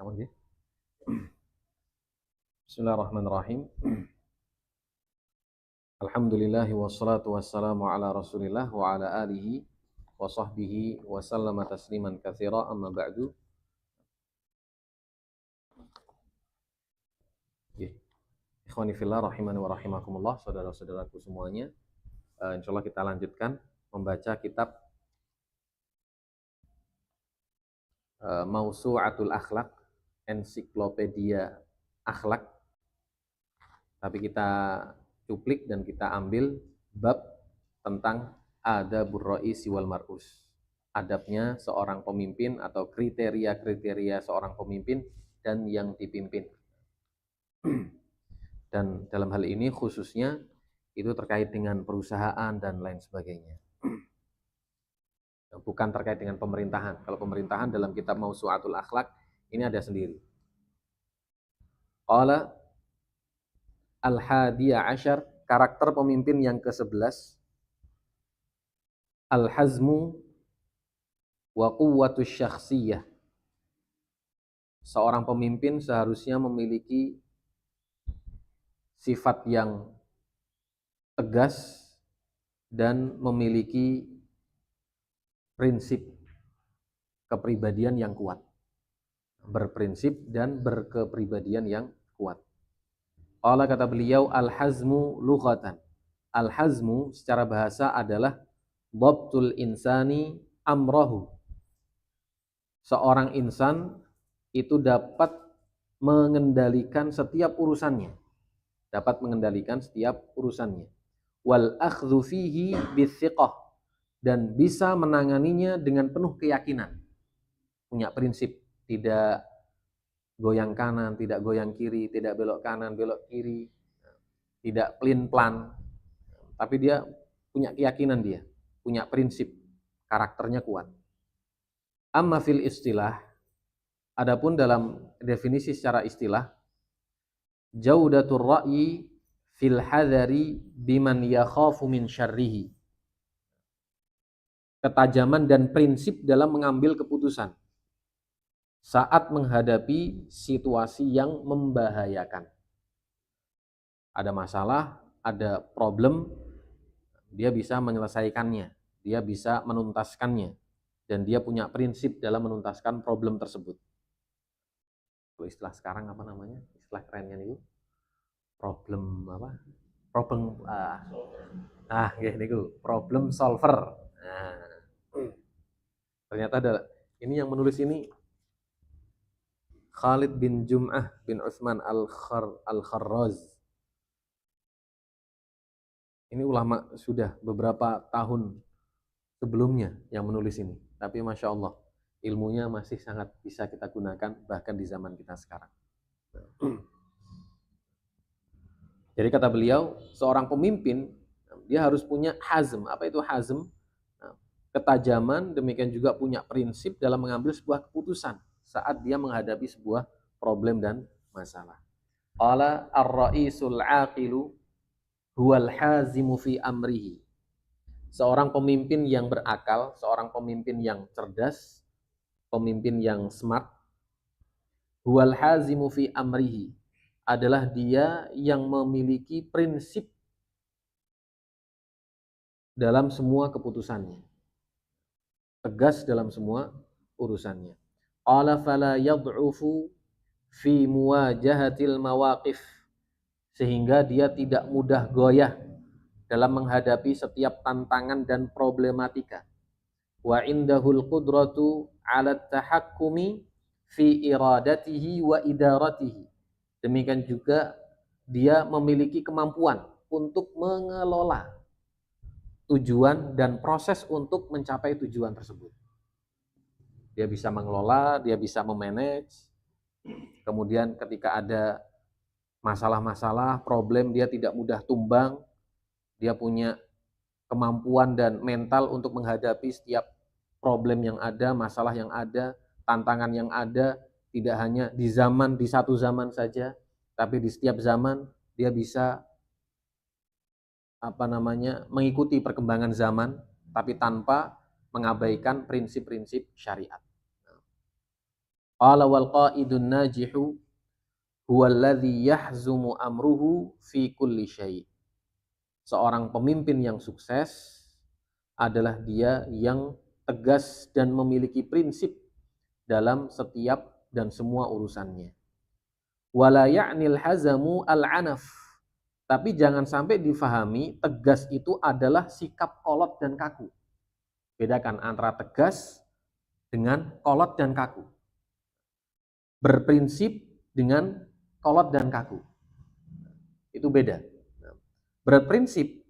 Sama dia. Bismillahirrahmanirrahim. Alhamdulillahi wassalatu wassalamu ala Rasulillah wa ala alihi wa sahbihi wa sallama tasliman katsira, amma ba'du. Ikhwani fillah rahimani wa rahimakumullah, saudara-saudaraku semuanya. Insyaallah kita lanjutkan membaca kitab Mausu'atul Akhlaq, ensiklopedia akhlak. Tapi kita cuplik dan kita ambil bab tentang adabur ra'isi wal mar'us. Adabnya seorang pemimpin atau kriteria-kriteria seorang pemimpin dan yang dipimpin. Dan dalam hal ini khususnya itu terkait dengan perusahaan dan lain sebagainya. Bukan terkait dengan pemerintahan. Kalau pemerintahan dalam kitab Mausu'atul Akhlaq ini ada sendiri. Qala al-hadiya asyar, karakter pemimpin yang ke-11, al-hazmu wa quwwatus syakhsiyah. Seorang pemimpin seharusnya memiliki sifat yang tegas dan memiliki prinsip kepribadian yang kuat. Berprinsip dan berkepribadian yang kuat. Allah kata beliau, al-hazmu lughatan. Al-hazmu secara bahasa adalah dhabtul insani amrahu. Seorang insan itu dapat mengendalikan setiap urusannya. Dapat mengendalikan setiap urusannya. Wal akhdhu fihi bithiqah, dan bisa menanganinya dengan penuh keyakinan. Punya prinsip, tidak goyang kanan, tidak goyang kiri, tidak belok kanan, belok kiri, tidak pelin-pelan. Tapi dia punya keyakinan, dia punya prinsip, karakternya kuat. Amma fil istilah, adapun dalam definisi secara istilah, jaudatur ra'yi fil hadari biman yakhafu min syarrihi. Ketajaman dan prinsip dalam mengambil keputusan saat menghadapi situasi yang membahayakan. Ada masalah, ada problem, dia bisa menyelesaikannya, dia bisa menuntaskannya, dan dia punya prinsip dalam menuntaskan problem tersebut. Kalau istilah sekarang apa namanya? Istilah kerennya itu problem apa? Problem solver. Nah, ternyata ada ini yang menulis ini Khalid bin Jum'ah bin Utsman al-Kharraz. Ini ulama sudah beberapa tahun sebelumnya yang menulis ini. Tapi Masya Allah, ilmunya masih sangat bisa kita gunakan bahkan di zaman kita sekarang. Jadi kata beliau, seorang pemimpin, dia harus punya hazm. Apa itu hazm? Ketajaman, demikian juga punya prinsip dalam mengambil sebuah keputusan saat dia menghadapi sebuah problem dan masalah. Qala ar-ra'isul aqilu huwal hazimu fi amrihi. Seorang pemimpin yang berakal, seorang pemimpin yang cerdas, pemimpin yang smart, huwal hazimu fi amrihi, adalah dia yang memiliki prinsip dalam semua keputusannya. Tegas dalam semua urusannya. Qala fala yad'ufu fi muwajahatil mawaqif, sehingga dia tidak mudah goyah dalam menghadapi setiap tantangan dan problematika. Wa indahul qudratu 'ala tahakkumi fi iradatihi wa idaratihi. Demikian juga dia memiliki kemampuan untuk mengelola tujuan dan proses untuk mencapai tujuan tersebut. Dia bisa mengelola, dia bisa memanage. Kemudian ketika ada masalah-masalah, problem, dia tidak mudah tumbang. Dia punya kemampuan dan mental untuk menghadapi setiap problem yang ada, masalah yang ada, tantangan yang ada, tidak hanya di satu zaman saja, tapi di setiap zaman dia bisa mengikuti perkembangan zaman, tapi tanpa mengabaikan prinsip-prinsip syariat. Qala wal qaidun najihu huwa alladhi yahzumu amruhu fi kulli syai'. Seorang pemimpin yang sukses adalah dia yang tegas dan memiliki prinsip dalam setiap dan semua urusannya. Wala ya'nil hazamu al-'anaf. Tapi jangan sampai difahami tegas itu adalah sikap kolot dan kaku. Bedakan antara tegas dengan kolot dan kaku. Berprinsip dengan kolot dan kaku. Itu beda. Berprinsip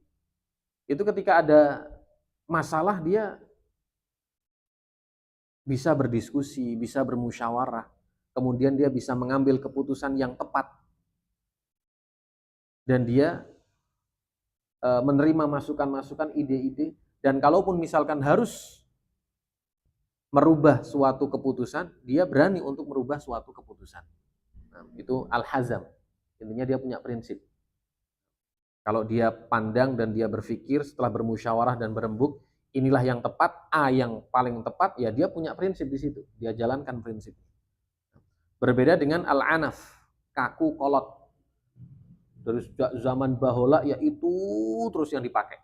itu ketika ada masalah dia bisa berdiskusi, bisa bermusyawarah, kemudian dia bisa mengambil keputusan yang tepat. Dan dia menerima masukan-masukan, ide-ide, dan kalaupun misalkan harus merubah suatu keputusan, dia berani untuk merubah suatu keputusan. Nah, itu al-hazam. Intinya dia punya prinsip. Kalau dia pandang dan dia berpikir setelah bermusyawarah dan berembuk, inilah yang tepat, A yang paling tepat, ya dia punya prinsip di situ. Dia jalankan prinsip. Berbeda dengan al-anaf, kaku kolot. Dari zaman bahola ya itu terus yang dipakai.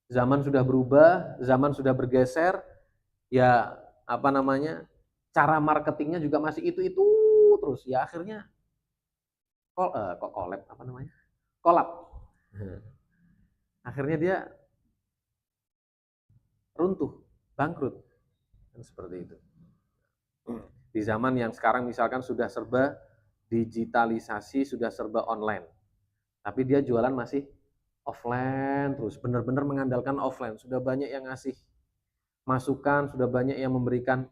Zaman sudah berubah, zaman sudah bergeser, ya apa namanya, cara marketingnya juga masih itu terus. Ya akhirnya kolab. Akhirnya dia runtuh, bangkrut. Seperti itu. Di zaman yang sekarang misalkan sudah serba digitalisasi, sudah serba online. Tapi dia jualan masih offline terus, benar-benar mengandalkan offline. Sudah banyak yang ngasih masukan, sudah banyak yang memberikan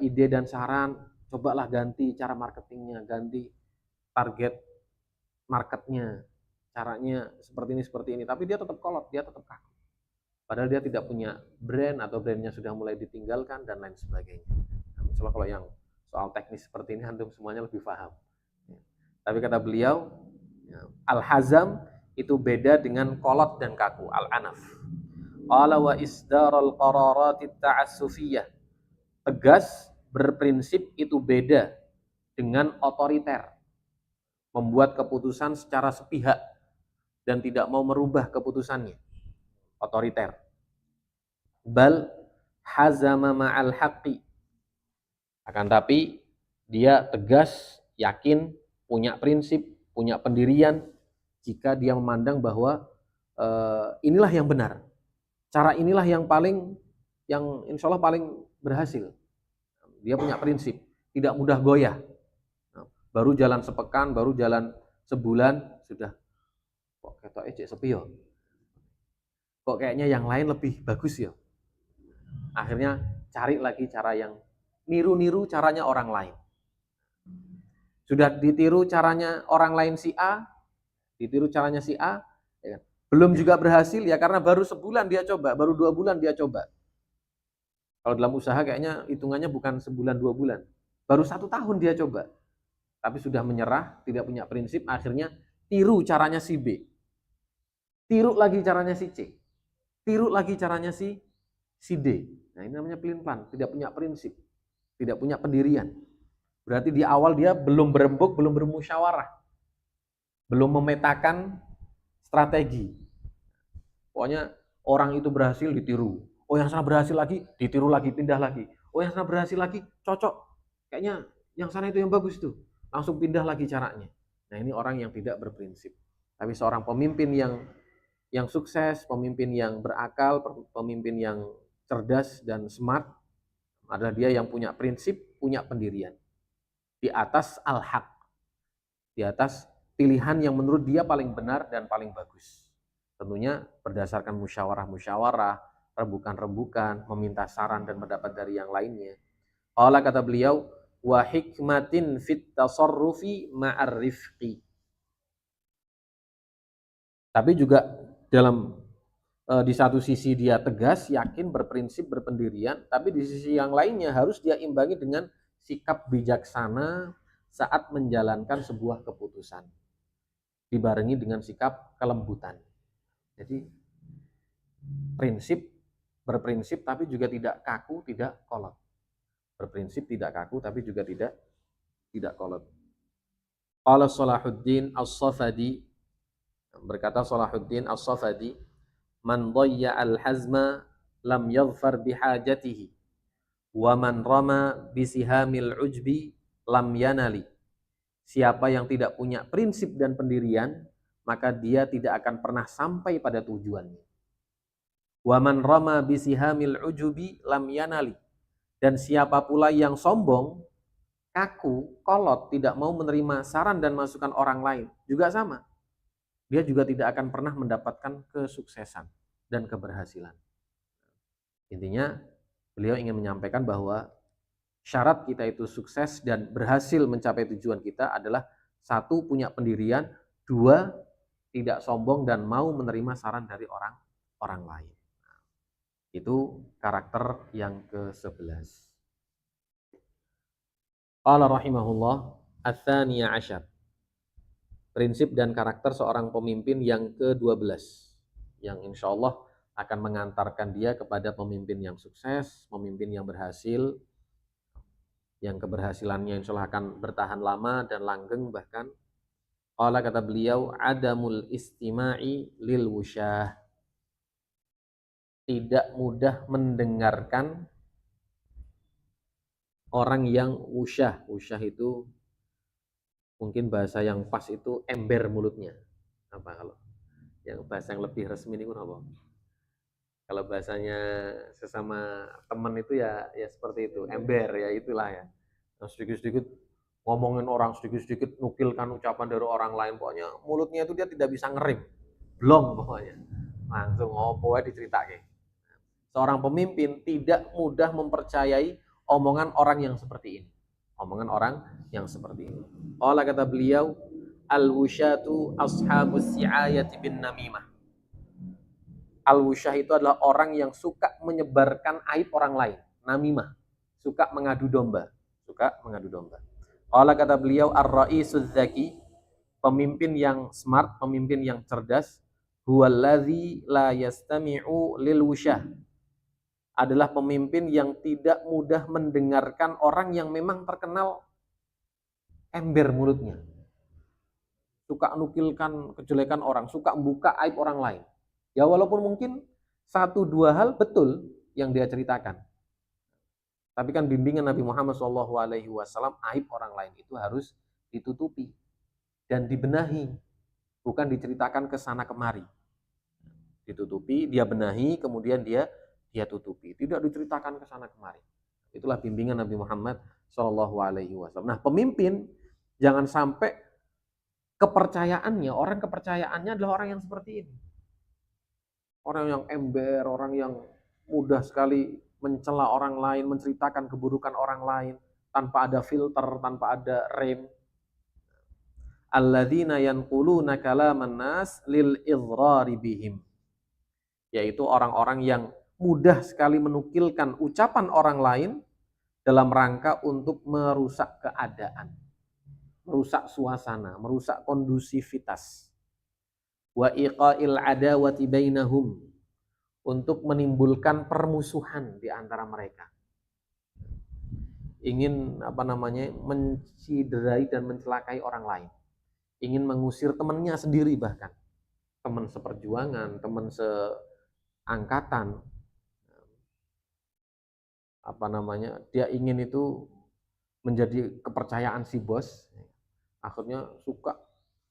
ide dan saran, cobalah ganti cara marketingnya, ganti target marketnya, caranya seperti ini. Tapi dia tetap kolot, dia tetap kaku. Padahal dia tidak punya brand atau brandnya sudah mulai ditinggalkan dan lain sebagainya. Nah, misalnya kalau yang soal teknis seperti ini, antum semuanya lebih paham. Tapi kata beliau, al-hazam itu beda dengan kolot dan kaku, al-anaf. Qala wa isdarul qararatit ta'assufiyah. Tegas, berprinsip itu beda dengan otoriter. Membuat keputusan secara sepihak dan tidak mau merubah keputusannya. Otoriter. Bal hazama ma'al haqqi. Akan tapi dia tegas, yakin, punya prinsip, punya pendirian jika dia memandang bahwa inilah yang benar. Cara inilah yang insya Allah paling berhasil. Dia punya prinsip, tidak mudah goyah. Baru jalan sepekan, baru jalan sebulan, sudah kok ketok cek sepi yo. Kok kayaknya yang lain lebih bagus ya. Akhirnya cari lagi cara yang niru-niru caranya orang lain. Sudah ditiru caranya orang lain si A, ditiru caranya si A, ya kan? Belum juga berhasil ya karena baru sebulan dia coba, baru 2 bulan dia coba. Kalau dalam usaha kayaknya hitungannya bukan sebulan 2 bulan, baru 1 tahun dia coba. Tapi sudah menyerah, tidak punya prinsip, akhirnya tiru caranya si B. Tiru lagi caranya si C. Tiru lagi caranya si D. Nah ini namanya pelin-pelan, tidak punya prinsip, tidak punya pendirian. Berarti di awal dia belum berembuk, belum bermusyawarah, belum memetakan strategi. Pokoknya orang itu berhasil ditiru. Oh yang sana berhasil lagi, ditiru lagi, pindah lagi. Oh yang sana berhasil lagi, cocok. Kayaknya yang sana itu yang bagus tuh. Langsung pindah lagi caranya. Nah ini orang yang tidak berprinsip. Tapi seorang pemimpin yang sukses, pemimpin yang berakal, pemimpin yang cerdas dan smart adalah dia yang punya prinsip, punya pendirian. Di atas al-haq. Di atas pilihan yang menurut dia paling benar dan paling bagus. Tentunya berdasarkan musyawarah-musyawarah, rembukan-rembukan, meminta saran dan pendapat dari yang lainnya. Qala kata beliau, wa hikmatin fit tasarrufi ma'ar rifqi. Tapi juga di satu sisi dia tegas, yakin, berprinsip, berpendirian, tapi di sisi yang lainnya harus dia imbangi dengan sikap bijaksana saat menjalankan sebuah keputusan. Dibarengi dengan sikap kelembutan. Jadi berprinsip tapi juga tidak kaku, tidak kolot. Berprinsip tidak kaku tapi juga tidak kolot. Qala Salahuddin As-Safadi, berkata Salahuddin As-Safadi, man dhayya al-hazma lam yadhfar bihajatihi wa man rama bisihamil ujbi lam yanali. Siapa yang tidak punya prinsip dan pendirian, maka dia tidak akan pernah sampai pada tujuannya. Wa man rama bisihamil ujubi lam yanali. Dan siapa pula yang sombong, kaku, kolot, tidak mau menerima saran dan masukan orang lain, juga sama. Dia juga tidak akan pernah mendapatkan kesuksesan dan keberhasilan. Intinya, beliau ingin menyampaikan bahwa syarat kita itu sukses dan berhasil mencapai tujuan kita adalah satu, punya pendirian, dua, tidak sombong dan mau menerima saran dari orang lain. Itu karakter yang ke-11. Qala rahimahullah, ats-tsaniya asyar. Prinsip dan karakter seorang pemimpin yang ke-12, yang insya Allah akan mengantarkan dia kepada pemimpin yang sukses, pemimpin yang berhasil, yang keberhasilannya insya Allah akan bertahan lama dan langgeng bahkan. Qala, kata beliau, adamul istima'i lil wusyah. Tidak mudah mendengarkan orang yang wusyah. Wusyah itu mungkin bahasa yang pas itu ember mulutnya. Apa kalau yang bahasa yang lebih resmi ini apa? Kalau bahasanya sesama teman itu ya seperti itu, ember ya itulah ya. Nah, sedikit-sedikit ngomongin orang, sedikit-sedikit nukilkan ucapan dari orang lain, pokoknya mulutnya itu dia tidak bisa ngerem, blong pokoknya. Langsung ngopo ae diceritake. Seorang pemimpin tidak mudah mempercayai omongan orang yang seperti ini. Omongan orang yang seperti ini. Qala, kata beliau, al-wusyatu ashabus si'ayati bin namimah. Al-wusyah itu adalah orang yang suka menyebarkan aib orang lain. Namimah, suka mengadu domba. Qala, kata beliau, ar-raisuz zaki, pemimpin yang smart, pemimpin yang cerdas, huwallazi la yastami'u lil wusyah, adalah pemimpin yang tidak mudah mendengarkan orang yang memang terkenal ember mulutnya. Suka nukilkan kejelekan orang, suka membuka aib orang lain. Ya walaupun mungkin satu dua hal betul yang dia ceritakan. Tapi kan bimbingan Nabi Muhammad SAW, aib orang lain itu harus ditutupi dan dibenahi, bukan diceritakan ke sana kemari. Ditutupi, dia benahi, kemudian dia tutupi, tidak diceritakan ke sana kemari. Itulah bimbingan Nabi Muhammad SAW. Nah, pemimpin jangan sampai orang kepercayaannya adalah orang yang seperti ini. Orang yang ember, orang yang mudah sekali mencela orang lain, menceritakan keburukan orang lain tanpa ada filter, tanpa ada rem. Alladzina yanquluna kalaman nas lil idrari bihim. Yaitu orang-orang yang mudah sekali menukilkan ucapan orang lain dalam rangka untuk merusak keadaan, merusak suasana, merusak kondusivitas. Wa iqa'il adawati bainahum, untuk menimbulkan permusuhan di antara mereka. Ingin menciderai dan mencelakai orang lain. Ingin mengusir temannya sendiri bahkan. Teman seperjuangan, teman seangkatan. Dia ingin itu menjadi kepercayaan si bos. Akhirnya suka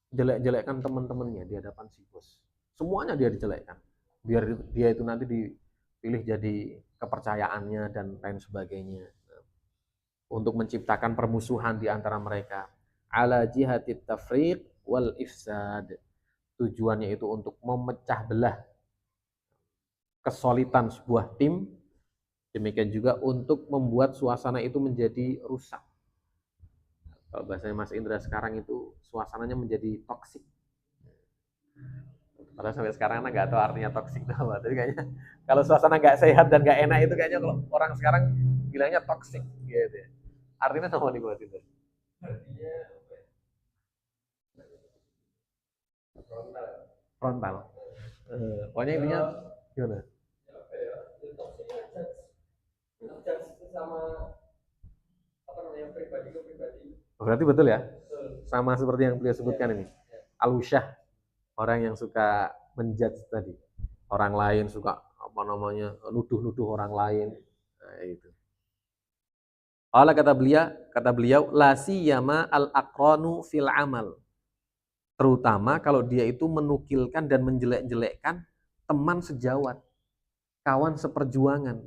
jelek-jelekkan teman-temannya di hadapan si bos. Semuanya dia dijelekkan. Biar dia itu nanti dipilih jadi kepercayaannya dan lain sebagainya. Untuk menciptakan permusuhan di antara mereka. Ala jihatit tafriq wal ifsad. Tujuannya itu untuk memecah belah kesolidan sebuah tim. Demikian juga untuk membuat suasana itu menjadi rusak. Kalau bahasanya Mas Indra sekarang itu suasananya menjadi toksik. Padahal sampai sekarang anak nggak tahu artinya toksik itu apa. Tapi kayaknya kalau suasana nggak sehat dan nggak enak itu kayaknya kalau orang sekarang bilangnya toksik gitu. Artinya apa nih buat itu? Frontal. Pokoknya intinya gimana? Berarti betul ya? Sama seperti yang beliau sebutkan ini. Al-Usyah, orang yang suka menjudge tadi. Orang lain suka nuduh-nuduh orang lain. Nah, itu. Allah kata beliau, la siyama al-aqranu fil amal. Terutama kalau dia itu menukilkan dan menjelek-jelekkan teman sejawat, kawan seperjuangan,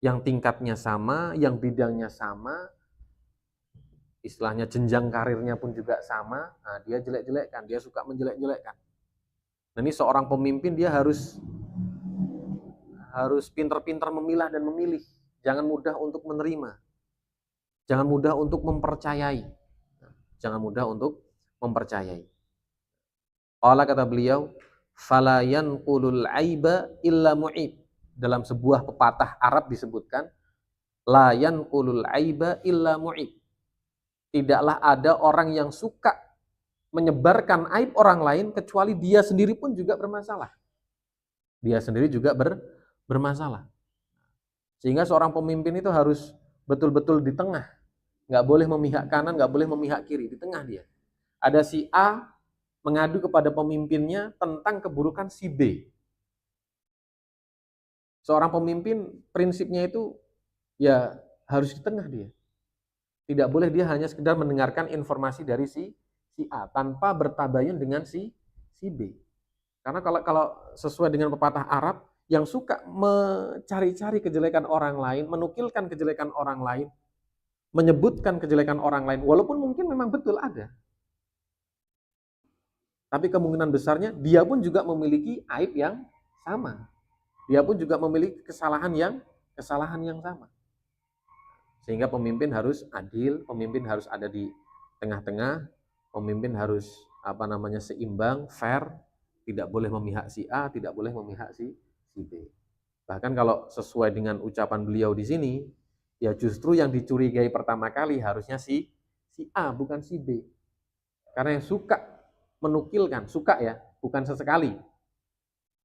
yang tingkatnya sama, yang bidangnya sama, istilahnya jenjang karirnya pun juga sama, nah dia jelek-jelekkan, dia suka menjelek-jelekkan. Nah, ini seorang pemimpin dia harus pintar-pintar memilah dan memilih, jangan mudah untuk menerima, jangan mudah untuk mempercayai, jangan mudah untuk mempercayai. Allah kata beliau, fala yanqulul aiba illa mu'ib. Dalam sebuah pepatah Arab disebutkan, la yanqulul aiba illa mu'ib. Tidaklah ada orang yang suka menyebarkan aib orang lain kecuali dia sendiri pun juga bermasalah. Dia sendiri juga bermasalah. Sehingga seorang pemimpin itu harus betul-betul di tengah. Nggak boleh memihak kanan, nggak boleh memihak kiri. Di tengah dia. Ada si A mengadu kepada pemimpinnya tentang keburukan si B. Seorang pemimpin prinsipnya itu ya harus di tengah dia. Tidak boleh dia hanya sekedar mendengarkan informasi dari si A tanpa bertabayun dengan si B. Karena kalau sesuai dengan pepatah Arab, yang suka mencari-cari kejelekan orang lain, menukilkan kejelekan orang lain, menyebutkan kejelekan orang lain, walaupun mungkin memang betul ada. Tapi kemungkinan besarnya dia pun juga memiliki aib yang sama. Dia pun juga memiliki kesalahan yang sama. Sehingga pemimpin harus adil, pemimpin harus ada di tengah-tengah, pemimpin harus seimbang, fair, tidak boleh memihak si A, tidak boleh memihak si B. Bahkan kalau sesuai dengan ucapan beliau di sini, ya justru yang dicurigai pertama kali harusnya si A, bukan si B. Karena yang suka menukilkan, suka ya, bukan sesekali.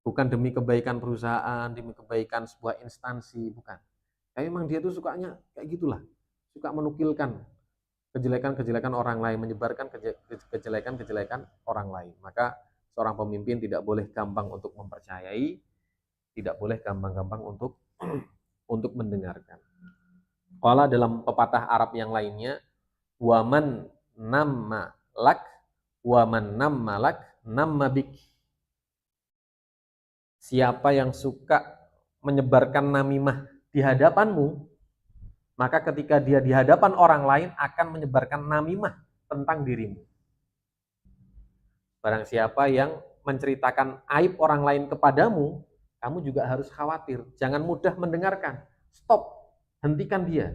Bukan demi kebaikan perusahaan, demi kebaikan sebuah instansi, bukan. Tapi memang dia tuh sukanya kayak gitulah. Suka menukilkan kejelekan-kejelekan orang lain, menyebarkan kejelekan-kejelekan orang lain. Maka seorang pemimpin tidak boleh gampang untuk mempercayai, tidak boleh gampang-gampang untuk mendengarkan. Qala dalam pepatah Arab yang lainnya, waman namma lak, waman namma lak, namma bik. Siapa yang suka menyebarkan namimah di hadapanmu, maka ketika dia di hadapan orang lain akan menyebarkan namimah tentang dirimu. Barang siapa yang menceritakan aib orang lain kepadamu, kamu juga harus khawatir. Jangan mudah mendengarkan. Stop, hentikan dia.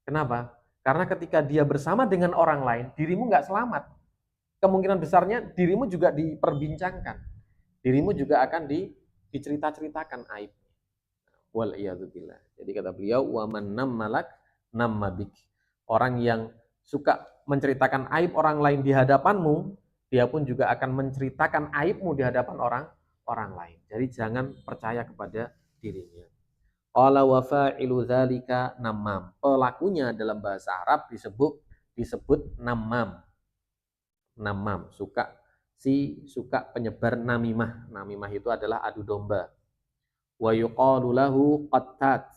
Kenapa? Karena ketika dia bersama dengan orang lain, dirimu nggak selamat. Kemungkinan besarnya dirimu juga diperbincangkan. Dirimu juga akan dicerita-ceritakan aib. Wal iyadzubillah. Jadi kata beliau, wa man nammalak nammabik. Orang yang suka menceritakan aib orang lain di hadapanmu, dia pun juga akan menceritakan aibmu di hadapan orang lain. Jadi jangan percaya kepada dirinya. Qala wa fa'ilu dzalika namam. Pelakunya dalam bahasa Arab disebut namam. Namam, suka penyebar namimah. Namimah itu adalah adu domba. Wa yuqalu lahu qattat.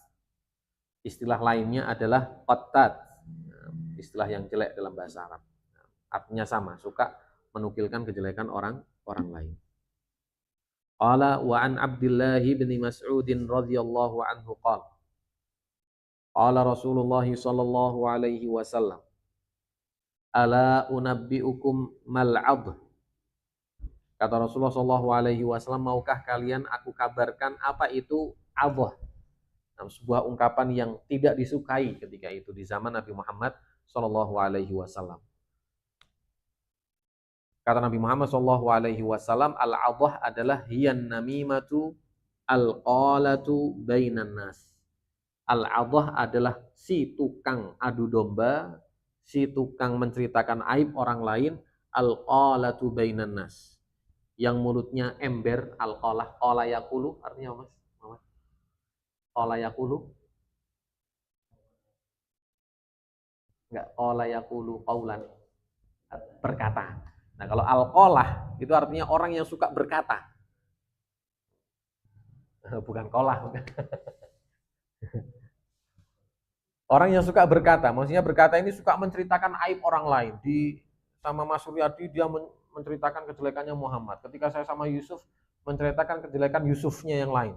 Istilah lainnya adalah qattat. Istilah yang jelek dalam bahasa Arab. Artinya sama, suka menukilkan kejelekan orang lain. Qala wa an Abdullah bin Mas'ud radhiyallahu anhu qala qala Rasulullah sallallahu alaihi wasallam ala unabbiukum mal'adh. Kata Rasulullah sallallahu alaihi wasallam, maukah kalian aku kabarkan apa itu adhah? Sebuah ungkapan yang tidak disukai ketika itu di zaman Nabi Muhammad sallallahu alaihi wasallam. Kata Nabi Muhammad sallallahu alaihi wasallam, al-adhah adalah hiyan namimatu al-qalatu bainan nas. Al-adhah adalah si tukang adu domba, si tukang menceritakan aib orang lain, al-qalatu bainan nas. Yang mulutnya ember, al-qalah, qala yaqulu, artinya apa, Mas? Qala yaqulu, Enggak qala yaqulu qaulan, berkata. Nah, kalau alqalah itu artinya orang yang suka berkata. Bukan qolah. Orang yang suka berkata, maksudnya berkata ini suka menceritakan aib orang lain. Di sama Mas Suryadi dia menceritakan kejelekannya Muhammad. Ketika saya sama Yusuf menceritakan kejelekan Yusufnya yang lain.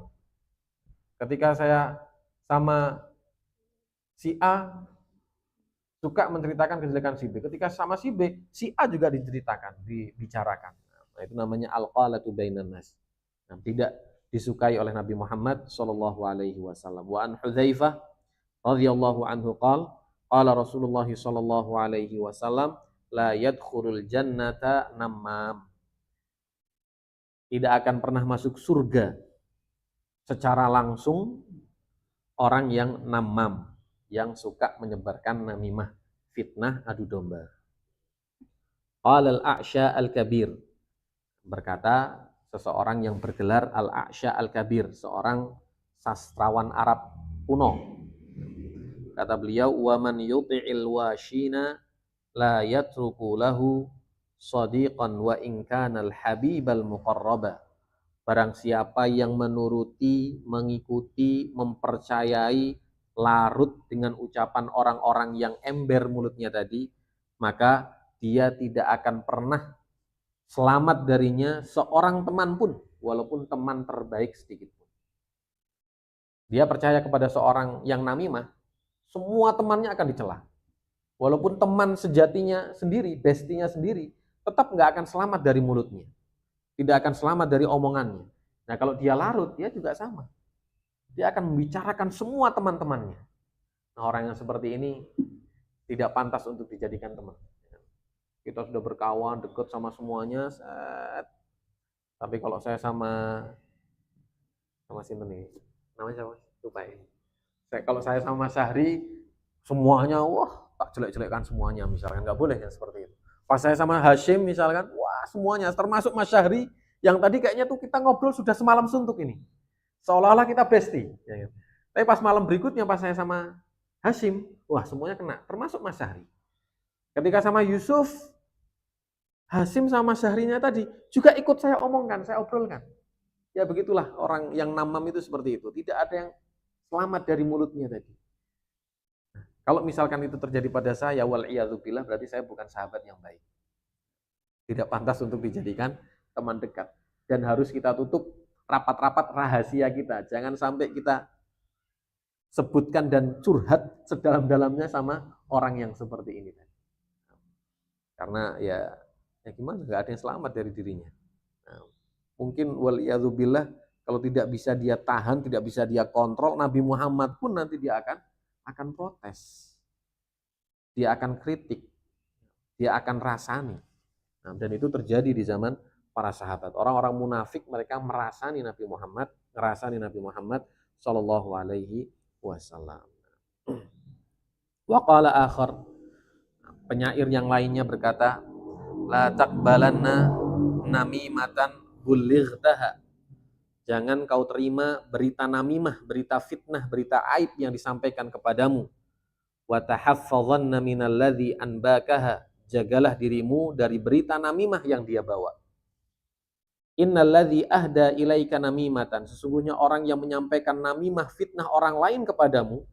Ketika saya sama si A suka menceritakan kejelekan si B. Ketika sama si B, si A juga diceritakan, dibicarakan. Nah, itu namanya alqalatu bainan nas. Nah, tidak disukai oleh Nabi Muhammad sallallahu alaihi wasallam. Wa an Hudzaifah radhiyallahu anhu qala Rasulullah sallallahu alaihi wasallam la yadkhulul jannata namam. Tidak akan pernah masuk surga secara langsung orang yang namam, yang suka menyebarkan namimah, fitnah, adu domba. Qala al-A'sha al-Kabir, berkata seseorang yang bergelar al-A'sha al-Kabir, seorang sastrawan Arab kuno. Kata beliau, wa man yuti'il washina la yatruku lahu sadiqan wa in kana al-habibal muqarraba. Barang siapa yang menuruti, mengikuti, mempercayai, larut dengan ucapan orang-orang yang ember mulutnya tadi, maka dia tidak akan pernah selamat darinya seorang teman pun, walaupun teman terbaik sedikit pun. Dia percaya kepada seorang yang namimah, semua temannya akan dicela. Walaupun teman sejatinya sendiri, bestinya sendiri, tetap nggak akan selamat dari mulutnya. Tidak akan selamat dari omongannya. Nah, kalau dia larut, dia juga sama. Dia akan membicarakan semua teman-temannya. Nah, orang yang seperti ini tidak pantas untuk dijadikan teman. Kita sudah berkawan, dekat sama semuanya, tapi kalau saya sama sini nih, namanya siapa? Lupa ya. Kalau saya sama Mas Syahri, semuanya wah tak jelek-jelekkan semuanya, misalkan nggak boleh ya seperti itu. Pas saya sama Hashim misalkan, wah semuanya, termasuk Mas Syahri, yang tadi kayaknya tuh kita ngobrol sudah semalam suntuk ini, seolah-olah kita bestie. Ya, ya. Tapi pas malam berikutnya pas saya sama Hashim, wah semuanya kena, termasuk Mas Syahri. Ketika sama Yusuf, Hashim sama Syahrinya tadi juga ikut saya omongkan, saya obrolkan. Ya begitulah orang yang namam itu seperti itu, tidak ada yang selamat dari mulutnya tadi. Nah, kalau misalkan itu terjadi pada saya, wal'iyadzubillah, berarti saya bukan sahabat yang baik. Tidak pantas untuk dijadikan teman dekat. Dan harus kita tutup rapat-rapat rahasia kita. Jangan sampai kita sebutkan dan curhat sedalam-dalamnya sama orang yang seperti ini. Karena ya gimana, nggak ada yang selamat dari dirinya. Nah, mungkin wal'iyadzubillah, kalau tidak bisa dia tahan, tidak bisa dia kontrol, Nabi Muhammad pun nanti dia akan protes. Dia akan kritik. Dia akan rasani. Nah, dan itu terjadi di zaman para sahabat. Orang-orang munafik mereka merasani Nabi Muhammad, ngerasani Nabi Muhammad sallallahu alaihi wasallam. Wa qala akhar, penyair yang lainnya berkata, la taqbalanna namimatan bulightaha. Jangan kau terima berita namimah, berita fitnah, berita aib yang disampaikan kepadamu. Wa tahaffadhanna minalladzi anbakaha. Jagalah dirimu dari berita namimah yang dia bawa. Innalladzi ahda ilaika namimatan. Sesungguhnya orang yang menyampaikan namimah fitnah orang lain kepadamu,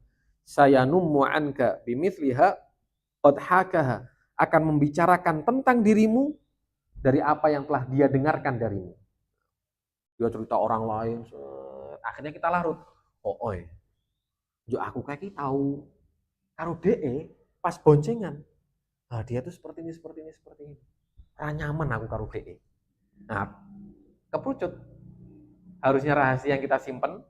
sayanummu anka bimithliha qad hakaha, akan membicarakan tentang dirimu dari apa yang telah dia dengarkan darimu. Dia cerita orang lain, akhirnya kita larut. Oi, yo aku kaki tahu karo DE pas boncengan. Nah, dia tuh seperti ini. Ra nyaman aku karo DE. Nah, kepucut. Harusnya rahasia yang kita simpen,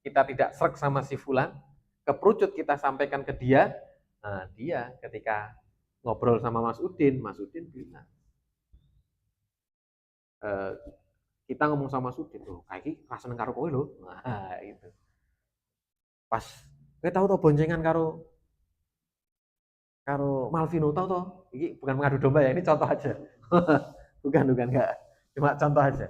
kita tidak srek sama si fulan, kepucut kita sampaikan ke dia. Nah, dia ketika ngobrol sama Mas Udin bilang, kita ngomong sama Sudin, loh, kayak gini rasa karo kowe lho. Nah, itu. Pas kowe tahu to boncengan karo Malvino, tahu to? Ini bukan mengadu domba ya, ini contoh aja. bukan enggak. Cuma contoh aja.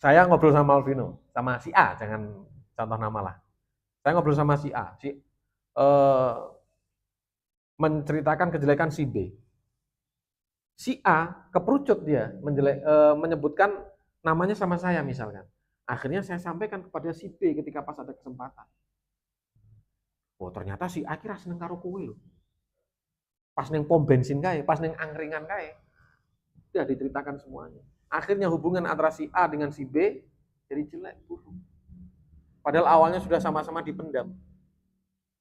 Saya ngobrol sama Malvino, sama si A, jangan contoh nama lah. Saya ngobrol sama si A, menceritakan kejelekan si B. Si A keperucut dia menyebutkan namanya sama saya misalkan. Akhirnya saya sampaikan kepada si B ketika pas ada kesempatan. Oh ternyata si A kira seneng karo kowe lho. Pas neng pom bensin kae, pas neng angkringan kae. Sudah diceritakan semuanya. Akhirnya hubungan antara si A dengan si B jadi jelek, buruk. Padahal awalnya sudah sama-sama dipendam.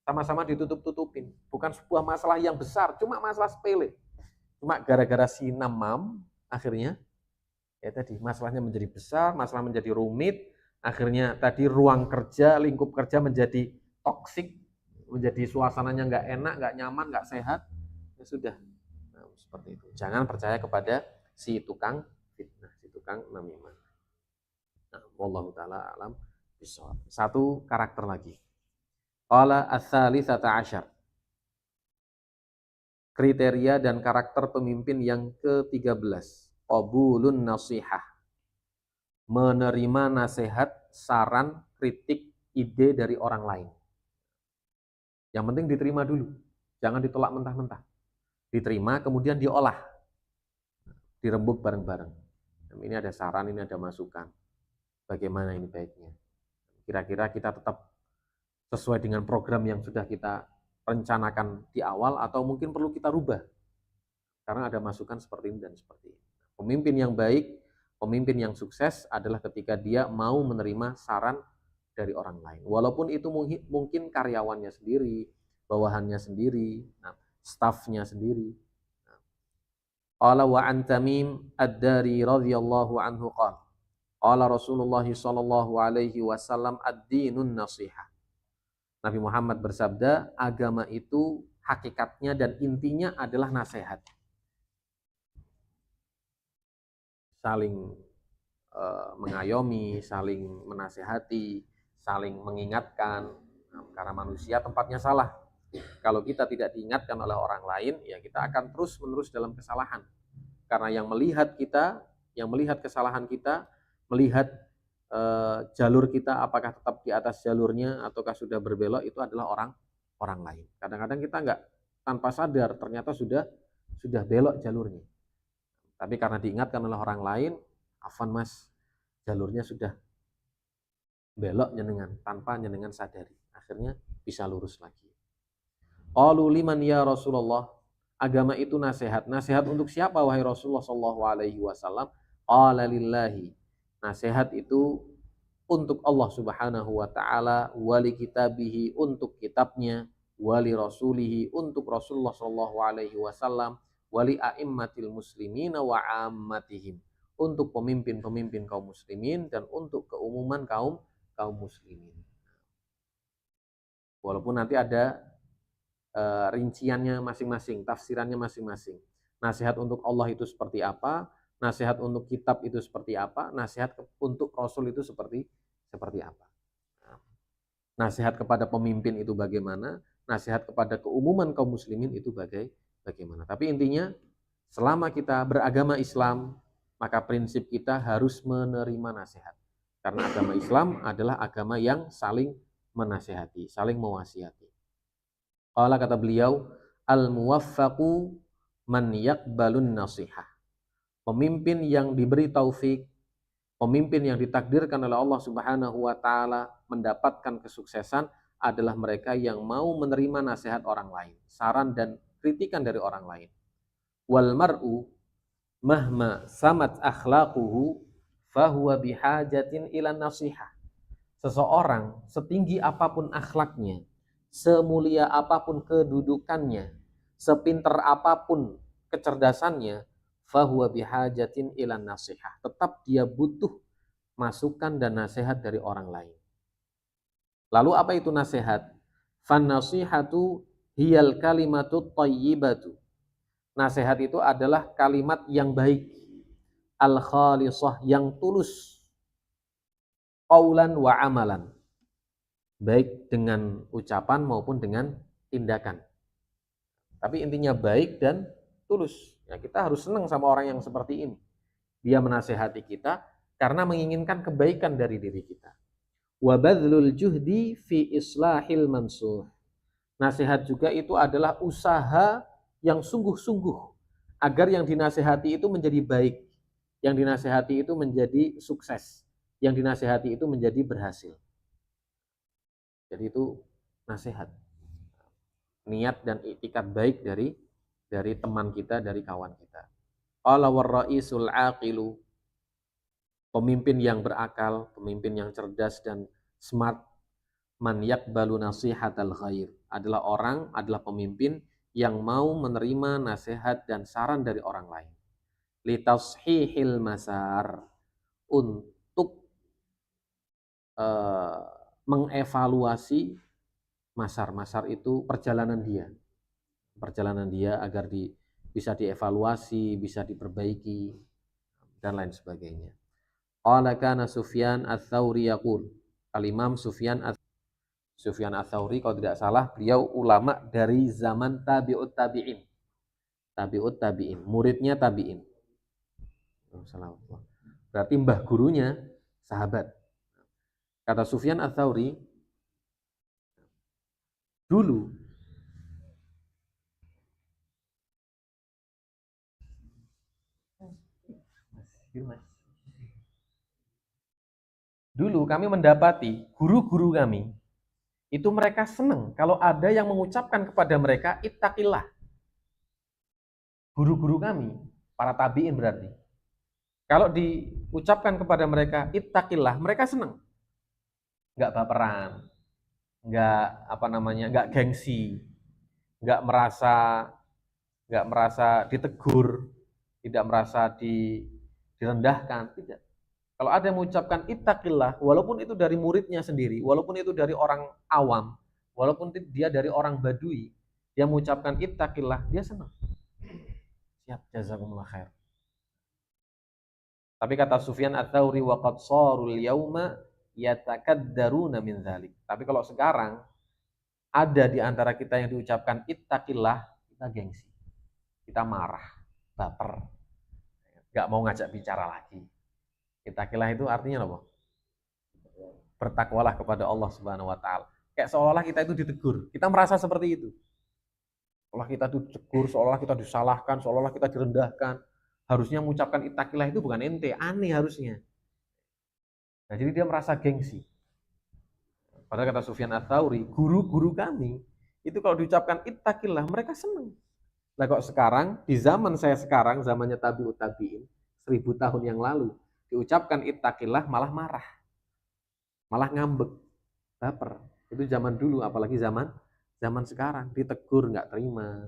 Sama-sama ditutup-tutupin. Bukan sebuah masalah yang besar, cuma masalah sepele. Cuma gara-gara si namam, akhirnya ya tadi masalahnya menjadi besar, masalah menjadi rumit, akhirnya tadi ruang kerja, lingkup kerja menjadi toksik, menjadi suasananya nggak enak, nggak nyaman, nggak sehat, ya sudah. Nah, seperti itu. Jangan percaya kepada si tukang fitnah, si tukang namimah. Nah, wallahu taala alam bisawab. Satu karakter lagi. Qala ats-tsalitsata asyar. Kriteria dan karakter pemimpin yang ke-13. Qabulun nasihah. Menerima nasihat, saran, kritik, ide dari orang lain. Yang penting diterima dulu. Jangan ditolak mentah-mentah. Diterima, kemudian diolah. Dirembuk bareng-bareng. Ini ada saran, ini ada masukan. Bagaimana ini baiknya? Kira-kira kita tetap sesuai dengan program yang sudah kita rencanakan di awal atau mungkin perlu kita rubah. Karena ada masukan seperti ini dan seperti ini. Pemimpin yang baik, pemimpin yang sukses adalah ketika dia mau menerima saran dari orang lain. Walaupun itu mungkin karyawannya sendiri, bawahannya sendiri, stafnya sendiri. Qala wa an Tamim ad-Dari radhiyallahu anhu qala qala Rasulullah sallallahu alaihi wasallam ad-dinun nasihah. Nabi Muhammad bersabda, agama itu hakikatnya dan intinya adalah nasihat. Saling mengayomi, saling menasehati, saling mengingatkan. Karena manusia tempatnya salah. Kalau kita tidak diingatkan oleh orang lain, ya kita akan terus-menerus dalam kesalahan. Karena yang melihat kita, yang melihat kesalahan kita, melihat jalur kita apakah tetap di atas jalurnya ataukah sudah berbelok, itu adalah orang lain. Kadang-kadang kita nggak tanpa sadar ternyata sudah belok jalurnya. Tapi karena diingatkan oleh orang lain, afwan mas, jalurnya sudah belok nyenengan tanpa nyenengan sadari. Akhirnya bisa lurus lagi. Qalu liman ya Rasulullah? Agama itu nasihat. Nasihat untuk siapa wahai Rasulullah sallallahu alaihi wasallam? Qala lillahi. Nasihat itu untuk Allah Subhanahu wa taala, wali kitabihi untuk kitabnya, wali rasulihi untuk Rasulullah sallallahu alaihi wasallam, wali a'immatil muslimina wa ammatihim, untuk pemimpin-pemimpin kaum muslimin dan untuk keumuman kaum muslimin. Walaupun nanti ada rinciannya masing-masing, tafsirannya masing-masing. Nasihat untuk Allah itu seperti apa? Nasihat untuk kitab itu seperti apa? Nasihat untuk Rasul itu seperti apa? Nasihat kepada pemimpin itu bagaimana? Nasihat kepada keumuman kaum muslimin itu bagaimana? Tapi intinya, selama kita beragama Islam, maka prinsip kita harus menerima nasihat. Karena agama Islam adalah agama yang saling menasihati, saling mewasiati. Qala kata beliau, al-muwaffaqu man yaqbalun nasihah. Pemimpin yang diberi taufik, pemimpin yang ditakdirkan oleh Allah Subhanahu wa taala mendapatkan kesuksesan adalah mereka yang mau menerima nasihat orang lain, saran dan kritikan dari orang lain. Wal mar'u mahma samat akhlaquhu fahuwa bihajatin ila nasihah. Seseorang setinggi apapun akhlaknya, semulia apapun kedudukannya, sepinter apapun kecerdasannya, fahuwa bihajatin ilan nasihah. Tetap dia butuh masukan dan nasihat dari orang lain. Lalu apa itu nasihat? Fan nasihatu hiyal kalimatut thayyibatu. Nasihat itu adalah kalimat yang baik, al khalisah, yang tulus, qaulan wa amalan, baik dengan ucapan maupun dengan tindakan. Tapi intinya baik dan tulus. Ya, kita harus senang sama orang yang seperti ini. Dia menasehati kita karena menginginkan kebaikan dari diri kita. Wa badlul juhdi fi islahil mansuh. Nasihat juga itu adalah usaha yang sungguh-sungguh agar yang dinasehati itu menjadi baik, yang dinasehati itu menjadi sukses, yang dinasehati itu menjadi berhasil. Jadi itu nasihat. Niat dan iktikad baik dari teman kita, dari kawan kita. Qala war-ra'isul aqilu, pemimpin yang berakal, pemimpin yang cerdas dan smart, man yaqbalu nasihatal khair, adalah pemimpin yang mau menerima nasihat dan saran dari orang lain. Litashihil masar, untuk mengevaluasi masar itu perjalanan dia agar bisa dievaluasi, bisa diperbaiki dan lain sebagainya. Qala kana Sufyan ats-Tsauri yaqul, Al-Imam Sufyan ats-Tsauri kalau tidak salah beliau ulama dari zaman tabi'ut tabi'in, muridnya tabi'in. Berarti mbah gurunya sahabat. Kata Sufyan ats-Tsauri, dulu kami mendapati guru-guru kami itu mereka senang kalau ada yang mengucapkan kepada mereka ittaqillah. Guru-guru kami, para tabi'in berarti, kalau diucapkan kepada mereka ittaqillah, mereka senang. Enggak baperan, enggak gengsi, enggak merasa ditegur, tidak merasa direndahkan, tidak. Kalau ada yang mengucapkan ittaqillah, walaupun itu dari muridnya sendiri, walaupun itu dari orang awam, walaupun dia dari orang badui, dia mengucapkan ittaqillah, dia senang. Siap, jazakumullah khair. Tapi kata Sufyan ats-Tsauri, wa qad sarul yauma yatakaddaruna min dzalik. Tapi kalau sekarang ada di antara kita yang diucapkan ittaqillah, kita gengsi. Kita marah, baper. Enggak mau ngajak bicara lagi. Ittaqillah itu artinya apa? Bertakwalah kepada Allah Subhanahu wa taala. Kayak seolah-olah kita itu ditegur. Kita merasa seperti itu. Seolah kita itu ditegur, seolah kita disalahkan, seolah kita direndahkan. Harusnya mengucapkan ittaqillah itu bukan ente, aneh harusnya. Nah, jadi dia merasa gengsi. Padahal kata Sufyan ats-Tsauri, guru-guru kami itu kalau diucapkan ittaqillah, mereka senang. Nah kok sekarang, di zaman saya sekarang, zamannya tabi'ut tabi'in, 1000 tahun yang lalu, diucapkan ittaqillah malah marah. Malah ngambek, baper. Itu zaman dulu, apalagi zaman sekarang. Ditegur nggak terima,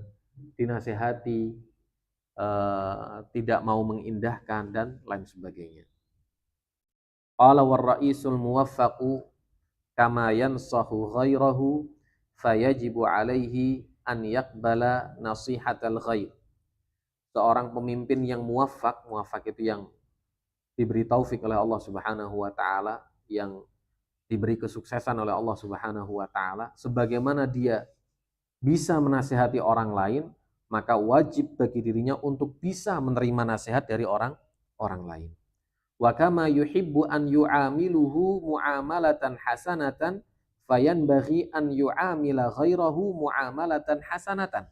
dinasehati, tidak mau mengindahkan, dan lain sebagainya. Qala war-ra'isul muwaffaqu kama yansahu ghairahu fayajibu alaihi an yaqbala nasihatal ghair. Seorang pemimpin yang muwaffaq itu yang diberi taufik oleh Allah Subhanahu wa taala, yang diberi kesuksesan oleh Allah Subhanahu wa taala, sebagaimana dia bisa menasihati orang lain, maka wajib bagi dirinya untuk bisa menerima nasihat dari orang lain. Wa kama yuhibbu an yu'amiluhu mu'amalatan hasanatan fayanbaghi an yu'amila ghairahu mu'amalatan hasanatan.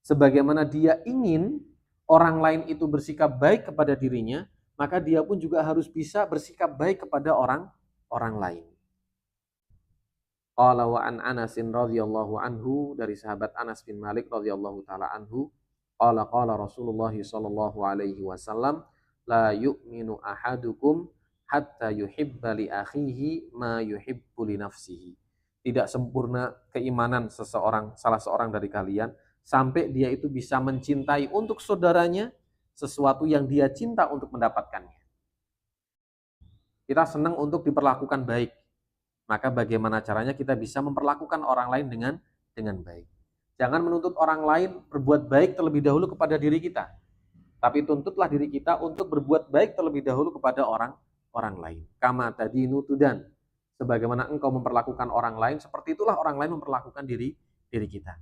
Sebagaimana dia ingin orang lain itu bersikap baik kepada dirinya, maka dia pun juga harus bisa bersikap baik kepada orang lain. Qala wa an Anas radhiyallahu anhu, dari sahabat Anas bin Malik radhiyallahu taala anhu, qala Rasulullah sallallahu alaihi wasallam, la yu'minu ahadukum hatta yuhibba li akhihi ma yuhibbu li nafsihi. Tidak sempurna keimanan salah seorang dari kalian sampai dia itu bisa mencintai untuk saudaranya sesuatu yang dia cinta untuk mendapatkannya. Kita senang untuk diperlakukan baik, maka bagaimana caranya kita bisa memperlakukan orang lain dengan baik. Jangan menuntut orang lain berbuat baik terlebih dahulu kepada diri kita, tapi tuntutlah diri kita untuk berbuat baik terlebih dahulu kepada orang lain. Kama tadinu tudan, sebagaimana engkau memperlakukan orang lain, seperti itulah orang lain memperlakukan diri kita.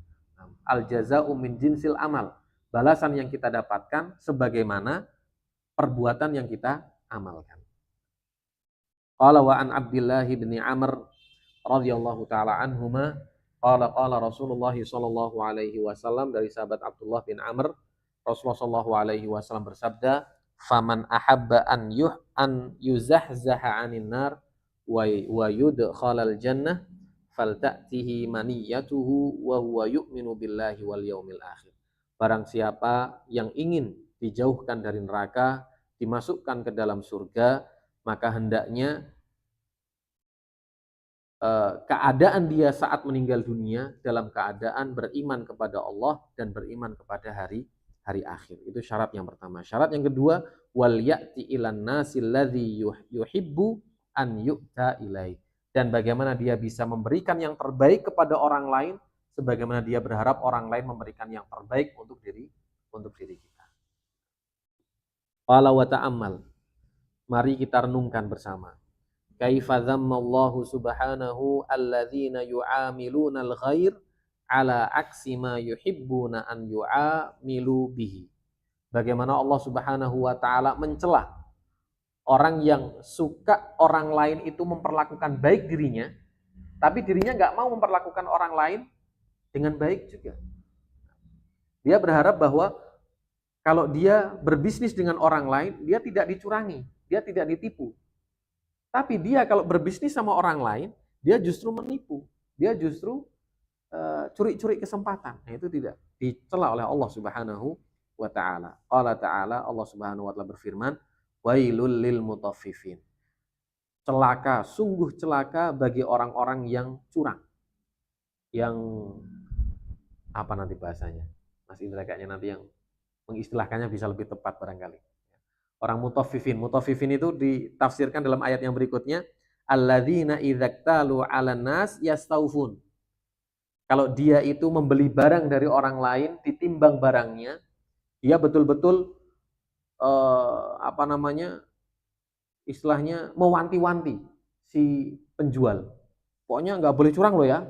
Al jaza'u min jinsil amal, balasan yang kita dapatkan sebagaimana perbuatan yang kita amalkan. Qala wa an Abdullah bin Amr radhiyallahu taala anhuma, Qala Rasulullah sallallahu alaihi wasallam, dari sahabat Abdullah bin Amr, Rasulullah sallallahu alaihi wasallam bersabda, "Faman ahabba an yuzahzaha 'anil nar wa yudkhalal jannah falta'tihi maniyatuhu wa huwa yu'minu billahi wal yaumil akhir." Barang siapa yang ingin dijauhkan dari neraka, dimasukkan ke dalam surga, maka hendaknya keadaan dia saat meninggal dunia dalam keadaan beriman kepada Allah dan beriman kepada hari akhir. Itu syarat yang pertama. Syarat yang kedua, wal ya'ti ilan nasil ladzi yuhibbu an yu'ta ilai. Dan bagaimana dia bisa memberikan yang terbaik kepada orang lain sebagaimana dia berharap orang lain memberikan yang terbaik untuk diri kita. Qala wa ta'ammal. Mari kita renungkan bersama. Kaifa dzammallahu subhanahu alladzina yu'amiluna al-ghair ala aksi ma yuhibbuna an yu'amilu bihi. Bagaimana Allah Subhanahu wa taala mencela orang yang suka orang lain itu memperlakukan baik dirinya, tapi dirinya nggak mau memperlakukan orang lain dengan baik juga. Dia berharap bahwa kalau dia berbisnis dengan orang lain, dia tidak dicurangi, dia tidak ditipu. Tapi dia kalau berbisnis sama orang lain, dia justru menipu. Dia justru curi-curi kesempatan. Nah, itu tidak dicela oleh Allah Subhanahu wa taala. Qala ta'ala, Allah Subhanahu wa taala berfirman, "Wailul lil mutaffifin." Celaka, sungguh celaka bagi orang-orang yang curang. Yang apa nanti bahasanya? Mas Indra kayaknya nanti yang mengistilahkannya bisa lebih tepat barangkali. Orang mutaffifin. Mutaffifin itu ditafsirkan dalam ayat yang berikutnya, alladzina idzaktalu 'alan nas yastaufun. Kalau dia itu membeli barang dari orang lain, ditimbang barangnya, dia betul-betul istilahnya mewanti-wanti si penjual. Pokoknya nggak boleh curang loh ya,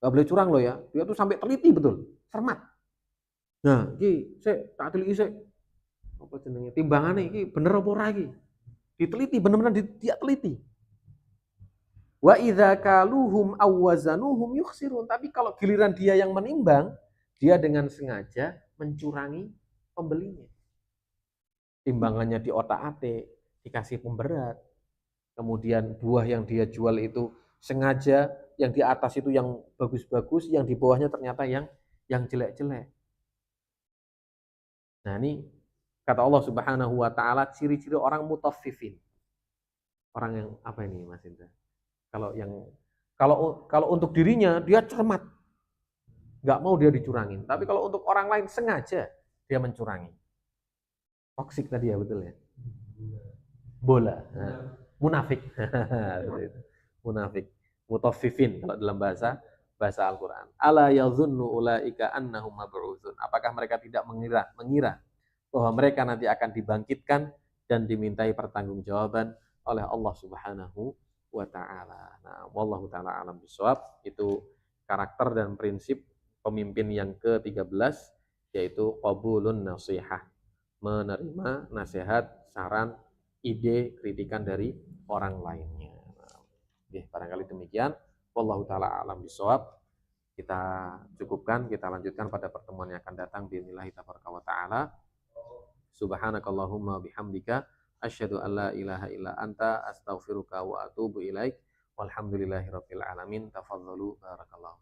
nggak boleh curang loh ya. Dia tuh sampai teliti betul, cermat. Nah, iki sik tak teliti sik. Apa jenenge timbangane iki bener apa ora iki? Diteliti, bener-bener dia teliti. Wa idza kaluhum awwazanuhum yukhsirun. Tapi kalau giliran dia yang menimbang, dia dengan sengaja mencurangi pembelinya. Timbangannya diotak-atik, dikasih pemberat. Kemudian buah yang dia jual itu sengaja yang di atas itu yang bagus-bagus, yang di bawahnya ternyata yang jelek-jelek. Nah, ini kata Allah Subhanahu wa taala ciri-ciri orang mutaffifin. Orang yang apa ini Mas Indra? Kalau untuk dirinya dia cermat. Enggak mau dia dicurangin. Tapi kalau untuk orang lain sengaja dia mencurangi. Toksik tadi ya, betul ya? Bola. Nah, munafik. Munafik. Mutaffifin kalau dalam bahasa Al-Qur'an. Ala yazunnu ulaika annahum mab'utsun. Apakah mereka tidak mengira bahwa mereka nanti akan dibangkitkan dan dimintai pertanggungjawaban oleh Allah Subhanahu wa taala. Nah, wallahu taala alam bisawab. Itu karakter dan prinsip pemimpin yang ke-13, yaitu qabulun nasihah, menerima nasihat, saran, ide, kritikan dari orang lainnya. Nah, barangkali demikian. Wallahu taala alam bisawab. Kita cukupkan, kita lanjutkan pada pertemuan yang akan datang bismillah taala. Subhanakallahumma bihamdika asyhadu an la ilaha illa anta astaghfiruka wa atubu ilaik. Walhamdulillahirabbil alamin. Tafadhalu barakallahu.